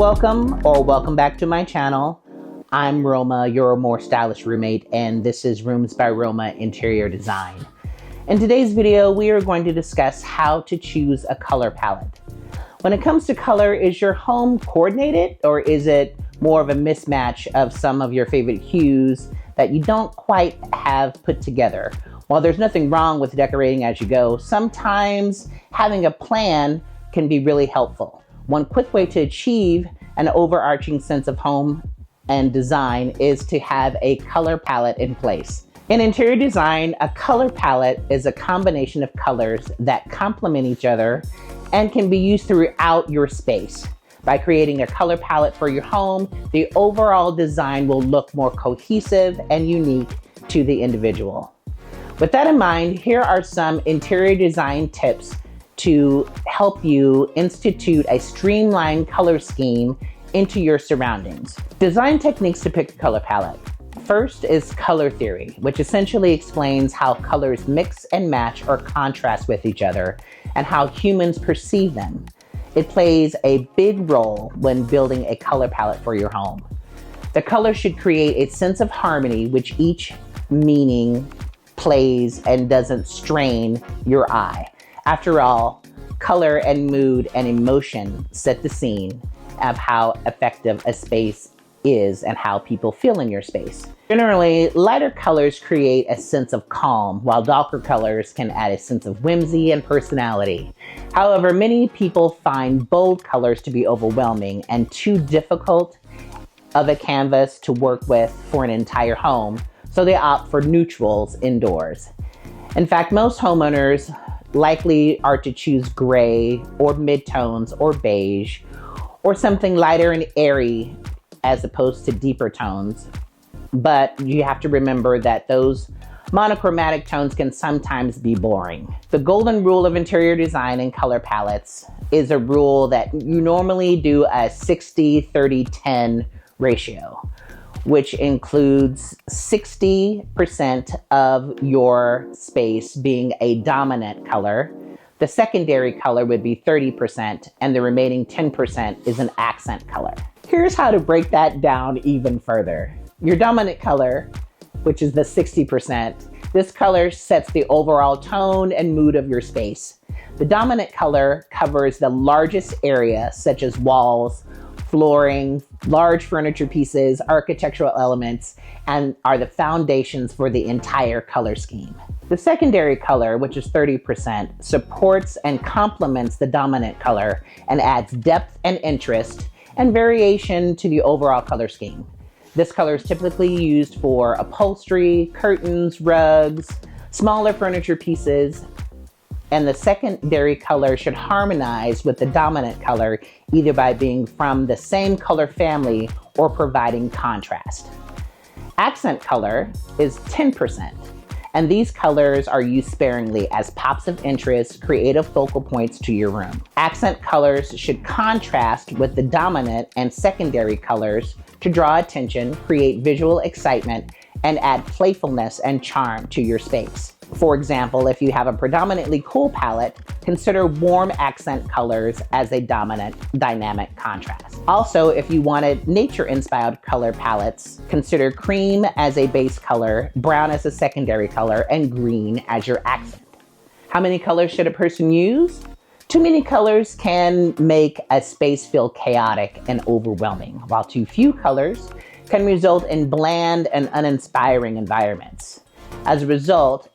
Welcome back to my channel. I'm Roma, your more stylish roommate, and this is Rooms by Roma Interior Design. In today's video, we are going to discuss how to choose a color palette. When it comes to color, is your home coordinated, or is it more of a mismatch of some of your favorite hues that you don't quite have put together? While there's nothing wrong with decorating as you go, sometimes having a plan can be really helpful. One quick way to achieve an overarching sense of home and design is to have a color palette in place. In interior design, a color palette is a combination of colors that complement each other and can be used throughout your space. By creating a color palette for your home, the overall design will look more cohesive and unique to the individual. With that in mind, here are some interior design tips to help you institute a streamlined color scheme into your surroundings. Design techniques to pick a color palette. First is color theory, which essentially explains how colors mix and match or contrast with each other and how humans perceive them. It plays a big role when building a color palette for your home. The color should create a sense of harmony, which each meaning plays and doesn't strain your eye. After all, color and mood and emotion set the scene of how effective a space is and how people feel in your space. Generally, lighter colors create a sense of calm, while darker colors can add a sense of whimsy and personality. However, many people find bold colors to be overwhelming and too difficult of a canvas to work with for an entire home, so they opt for neutrals indoors. In fact, most homeowners likely are to choose gray or midtones or beige or something lighter and airy as opposed to deeper tones. But you have to remember that those monochromatic tones can sometimes be boring. The golden rule of interior design and color palettes is a rule that you normally do a 60-30-10 ratio, which includes 60% of your space being a dominant color. The secondary color would be 30%, and the remaining 10% is an accent color. Here's how to break that down even further. Your dominant color, which is the 60%, this color sets the overall tone and mood of your space. The dominant color covers the largest area, such as walls, flooring, large furniture pieces, architectural elements, and are the foundations for the entire color scheme. The secondary color, which is 30%, supports and complements the dominant color and adds depth and interest and variation to the overall color scheme. This color is typically used for upholstery, curtains, rugs, smaller furniture pieces, and the secondary color should harmonize with the dominant color either by being from the same color family or providing contrast. Accent color is 10%, and these colors are used sparingly as pops of interest, creative focal points to your room. Accent colors should contrast with the dominant and secondary colors to draw attention, create visual excitement, and add playfulness and charm to your space. For example, if you have a predominantly cool palette, consider warm accent colors as a dominant dynamic contrast. Also, if you wanted nature-inspired color palettes, consider cream as a base color, brown as a secondary color, and green as your accent. How many colors should a person use? Too many colors can make a space feel chaotic and overwhelming, while too few colors can result in bland and uninspiring environments. As a result,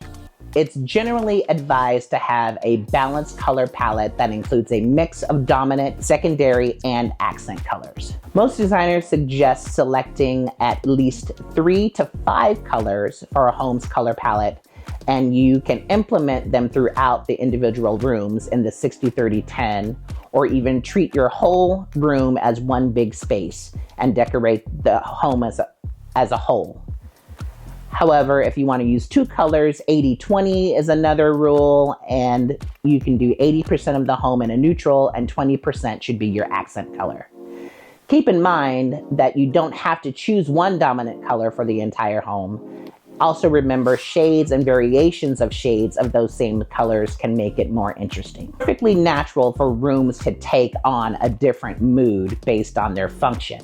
it's generally advised to have a balanced color palette that includes a mix of dominant, secondary, and accent colors. Most designers suggest selecting at least 3 to 5 colors for a home's color palette, and you can implement them throughout the individual rooms in the 60-30-10, or even treat your whole room as one big space and decorate the home as a whole. However, if you want to use 2 colors, 80-20 is another rule, and you can do 80% of the home in a neutral and 20% should be your accent color. Keep in mind that you don't have to choose one dominant color for the entire home. Also remember, shades and variations of shades of those same colors can make it more interesting. Perfectly natural for rooms to take on a different mood based on their function,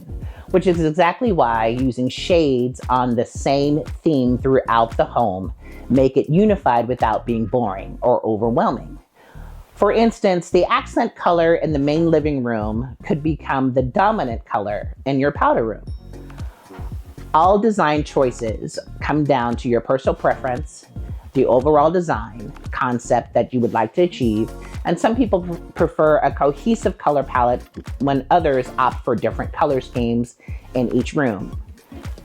which is exactly why using shades on the same theme throughout the home make it unified without being boring or overwhelming. For instance, the accent color in the main living room could become the dominant color in your powder room. All design choices come down to your personal preference, the overall design concept that you would like to achieve, and some people prefer a cohesive color palette when others opt for different color schemes in each room.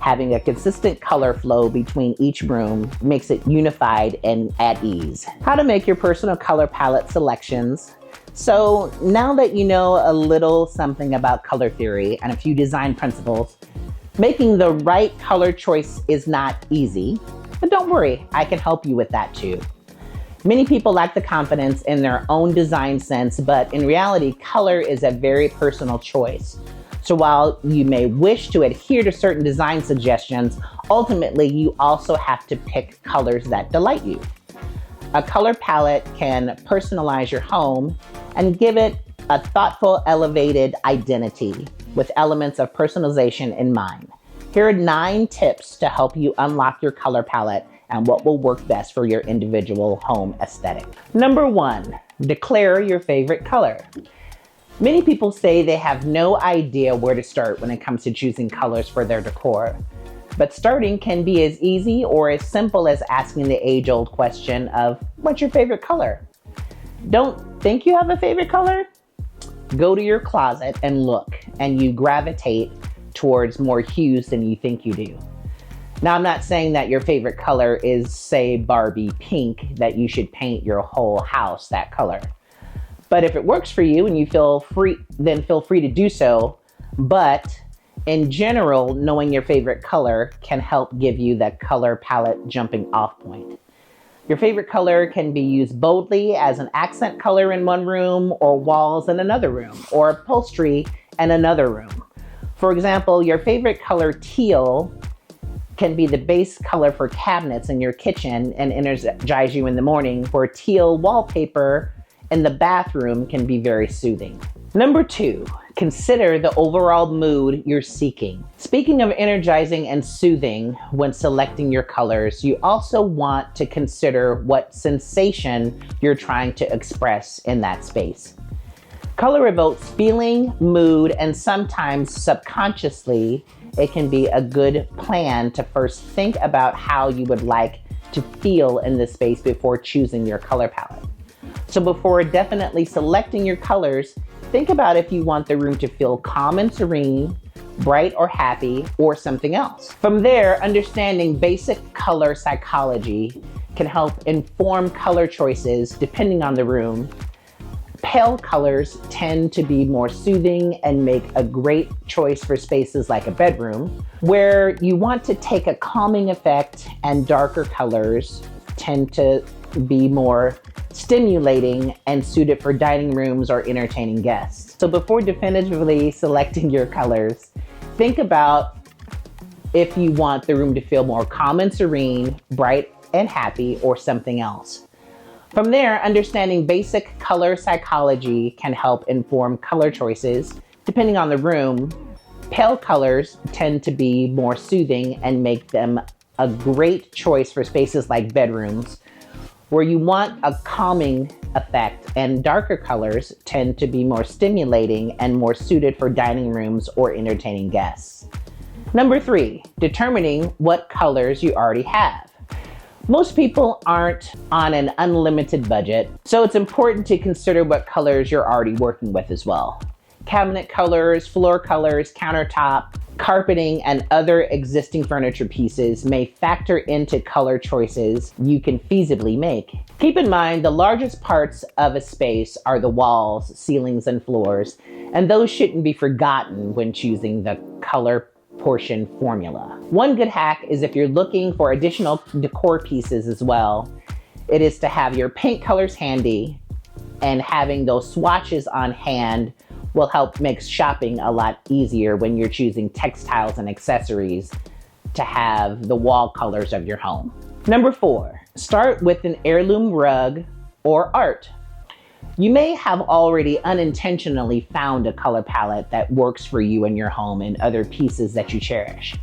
Having a consistent color flow between each room makes it unified and at ease. How to make your personal color palette selections. So now that you know a little something about color theory and a few design principles, making the right color choice is not easy, but don't worry, I can help you with that too. Many people lack the confidence in their own design sense, but in reality, color is a very personal choice. So while you may wish to adhere to certain design suggestions, ultimately you also have to pick colors that delight you. A color palette can personalize your home and give it a thoughtful, elevated identity with elements of personalization in mind. Here are 9 tips to help you unlock your color palette and what will work best for your individual home aesthetic. Number 1, declare your favorite color. Many people say they have no idea where to start when it comes to choosing colors for their decor. But starting can be as easy or as simple as asking the age-old question of, what's your favorite color? Don't think you have a favorite color? Go to your closet and look, and you gravitate towards more hues than you think you do. Now, I'm not saying that your favorite color is, say, Barbie pink, that you should paint your whole house that color. But if it works for you and you feel free, then feel free to do so. But in general, knowing your favorite color can help give you that color palette jumping off point. Your favorite color can be used boldly as an accent color in one room, or walls in another room, or upholstery in another room. For example, your favorite color teal can be the base color for cabinets in your kitchen and energize you in the morning, where teal wallpaper in the bathroom can be very soothing. Number 2, consider the overall mood you're seeking. Speaking of energizing and soothing when selecting your colors, you also want to consider what sensation you're trying to express in that space. Color evokes feeling, mood, and sometimes subconsciously, it can be a good plan to first think about how you would like to feel in this space before choosing your color palette. So before definitely selecting your colors, think about if you want the room to feel calm and serene, bright or happy, or something else. From there, understanding basic color psychology can help inform color choices depending on the room. Pale colors tend to be more soothing and make a great choice for spaces like a bedroom, where you want to take a calming effect, and darker colors tend to be more stimulating and suited for dining rooms or entertaining guests. So before definitively selecting your colors, think about if you want the room to feel more calm and serene, bright and happy, or something else. From there, understanding basic color psychology can help inform color choices. Depending on the room, pale colors tend to be more soothing and make them a great choice for spaces like bedrooms, where you want a calming effect, and darker colors tend to be more stimulating and more suited for dining rooms or entertaining guests. Number 3, determining what colors you already have. Most people aren't on an unlimited budget, so it's important to consider what colors you're already working with as well. Cabinet colors, floor colors, countertop, carpeting, and other existing furniture pieces may factor into color choices you can feasibly make. Keep in mind, the largest parts of a space are the walls, ceilings, and floors, and those shouldn't be forgotten when choosing the color portion formula. One good hack is, if you're looking for additional decor pieces as well, it is to have your paint colors handy, and having those swatches on hand will help make shopping a lot easier when you're choosing textiles and accessories to have the wall colors of your home. Number 4, start with an heirloom rug or art. You may have already unintentionally found a color palette that works for you in your home and other pieces that you cherish.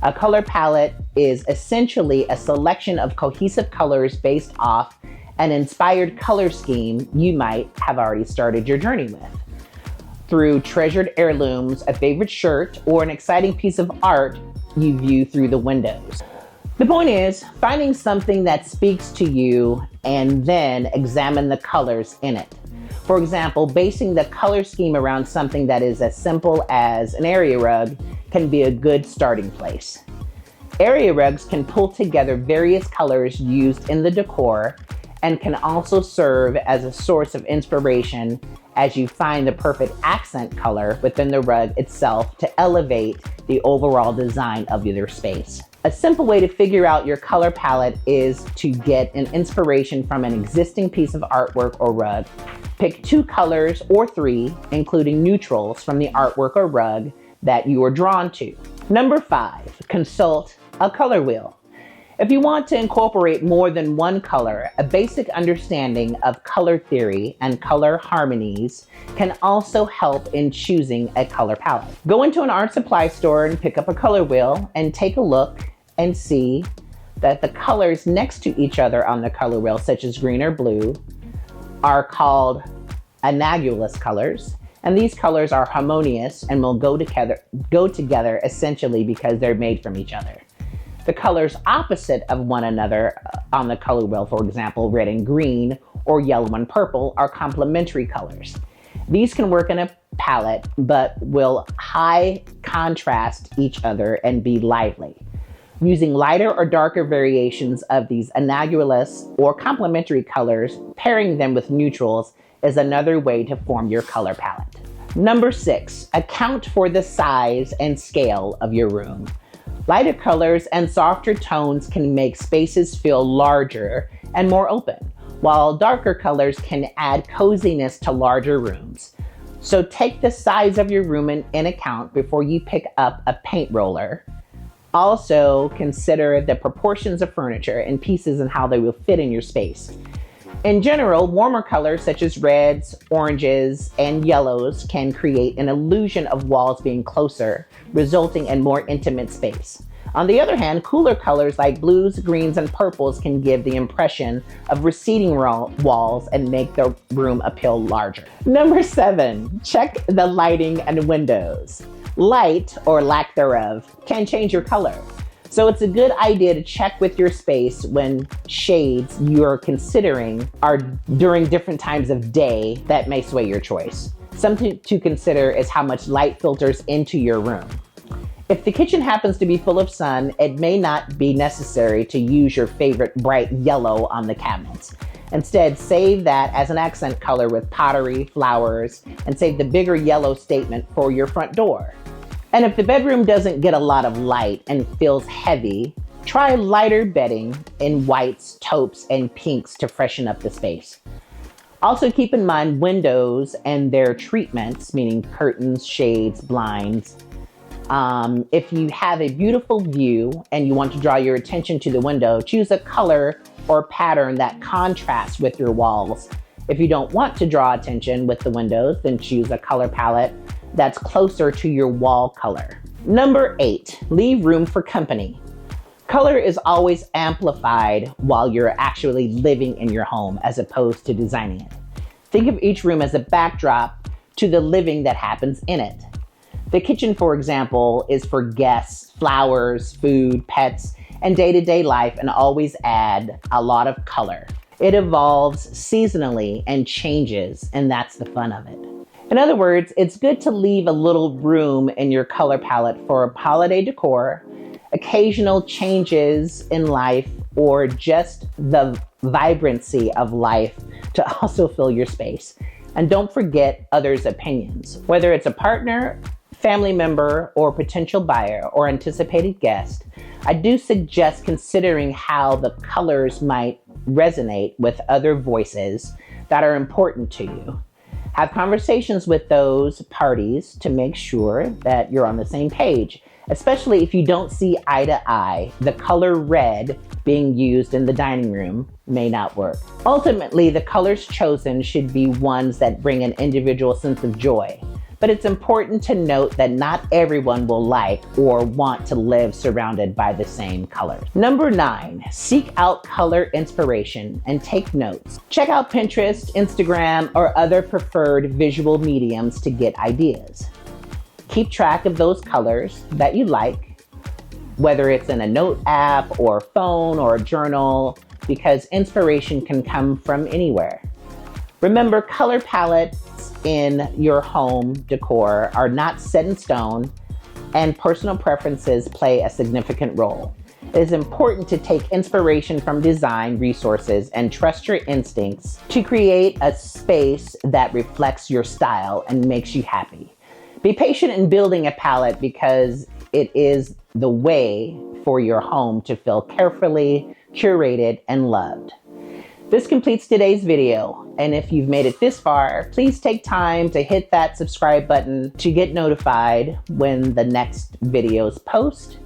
A color palette is essentially a selection of cohesive colors based off an inspired color scheme you might have already started your journey with. Through treasured heirlooms, a favorite shirt, or an exciting piece of art you view through the windows. The point is finding something that speaks to you and then examine the colors in it. For example, basing the color scheme around something that is as simple as an area rug can be a good starting place. Area rugs can pull together various colors used in the decor and can also serve as a source of inspiration as you find the perfect accent color within the rug itself to elevate the overall design of your space. A simple way to figure out your color palette is to get an inspiration from an existing piece of artwork or rug. Pick 2 colors or 3, including neutrals from the artwork or rug that you are drawn to. Number 5, consult a color wheel. If you want to incorporate more than one color, a basic understanding of color theory and color harmonies can also help in choosing a color palette. Go into an art supply store and pick up a color wheel and take a look and see that the colors next to each other on the color wheel, such as green or blue, are called analogous colors. And these colors are harmonious and will go together essentially because they're made from each other. The colors opposite of one another on the color wheel, for example, red and green or yellow and purple, are complementary colors. These can work in a palette, but will high contrast each other and be lively. Using lighter or darker variations of these analogous or complementary colors, pairing them with neutrals is another way to form your color palette. Number 6, account for the size and scale of your room. Lighter colors and softer tones can make spaces feel larger and more open, while darker colors can add coziness to larger rooms. So take the size of your room in account before you pick up a paint roller. Also consider the proportions of furniture and pieces and how they will fit in your space. In general, warmer colors such as reds, oranges, and yellows can create an illusion of walls being closer, resulting in more intimate space. On the other hand, cooler colors like blues, greens, and purples can give the impression of receding walls and make the room appeal larger. Number 7, check the lighting and windows. Light, or lack thereof, can change your color. So it's a good idea to check with your space when shades you're considering are during different times of day that may sway your choice. Something to consider is how much light filters into your room. If the kitchen happens to be full of sun, it may not be necessary to use your favorite bright yellow on the cabinets. Instead, save that as an accent color with pottery, flowers, and save the bigger yellow statement for your front door. And if the bedroom doesn't get a lot of light and feels heavy, try lighter bedding in whites, taupes, and pinks to freshen up the space. Also keep in mind windows and their treatments, meaning curtains, shades, blinds. If you have a beautiful view and you want to draw your attention to the window, choose a color or pattern that contrasts with your walls. If you don't want to draw attention with the windows, then choose a color palette that's closer to your wall color. Number 8, leave room for company. Color is always amplified while you're actually living in your home as opposed to designing it. Think of each room as a backdrop to the living that happens in it. The kitchen, for example, is for guests, flowers, food, pets, and day-to-day life, and always add a lot of color. It evolves seasonally and changes, and that's the fun of it. In other words, it's good to leave a little room in your color palette for holiday decor, occasional changes in life, or just the vibrancy of life to also fill your space. And don't forget others' opinions. Whether it's a partner, family member, or potential buyer or anticipated guest, I do suggest considering how the colors might resonate with other voices that are important to you. Have conversations with those parties to make sure that you're on the same page, especially if you don't see eye to eye. The color red being used in the dining room may not work. Ultimately, the colors chosen should be ones that bring an individual sense of joy. But it's important to note that not everyone will like or want to live surrounded by the same colors. Number 9, seek out color inspiration and take notes. Check out Pinterest, Instagram, or other preferred visual mediums to get ideas. Keep track of those colors that you like, whether it's in a note app or phone or a journal, because inspiration can come from anywhere. Remember, color palettes in your home decor are not set in stone, and personal preferences play a significant role. It is important to take inspiration from design resources and trust your instincts to create a space that reflects your style and makes you happy. Be patient in building a palette because it is the way for your home to feel carefully curated and loved. This completes today's video, and if you've made it this far, please take time to hit that subscribe button to get notified when the next videos post,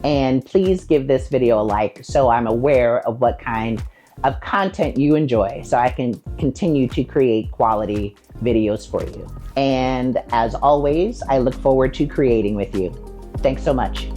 and please give this video a like so I'm aware of what kind of content you enjoy so I can continue to create quality videos for you. And as always, I look forward to creating with you. Thanks so much.